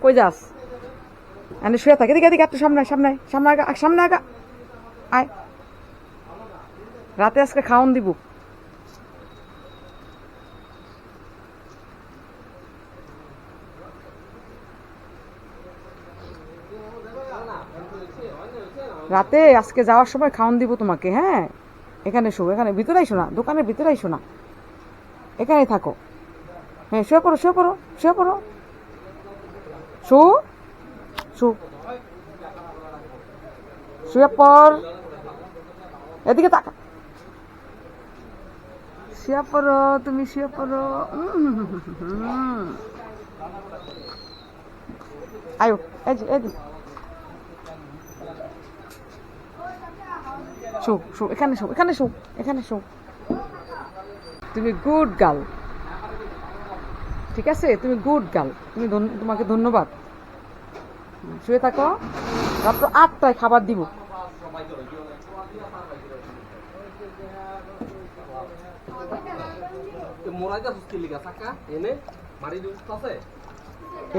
কই যাস? এনে শুয়ে থাক, এদিকে এদিকে, একটু সামনে সামনে সামনে আগা, সামনে আগা, আয়। রাতে আজকে খাওন দিব। রাতে আজকে যাওয়ার সময় খাওন দিব তোমাকে, হ্যাঁ? এখানে শো, এখানে ভিতরে আইসো না, দোকানের ভিতরে আইসো না, এখানেই থাকো। হ্যাঁ, শুয়ে পড়ো শুয়ে পড়ো শুয়ে পড়ো, শু শু, শুয়ে পড়, এদিকে তাকা, শুয়ে পড়ো, তুমি শুয়ে পড়ো। আয়ো, এই যে এই যে, শো শো, এখানে শো, এখানে শো, এখানে শো। তুমি গুড গার্ল, ঠিক আছে? তুমি গুড গার্ল, তুমি তোমাকে ধন্যবাদ। শুয়ে থাকো, রাত্র 8টায় খাবার দিব।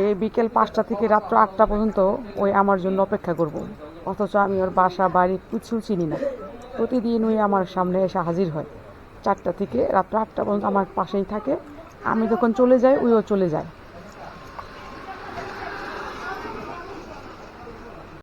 এই বিকেল 5টা থেকে রাত্র 8টা পর্যন্ত ওই আমার জন্য অপেক্ষা করব, অথচ আমি ওর বাসা বাড়ি কিছু চিনি না। প্রতিদিন ওই আমার সামনে এসে হাজির হয়, 4টা থেকে রাত্র 8টা পর্যন্ত আমার পাশেই থাকে। আমি যখন চলে যাই ওইও চলে যায়।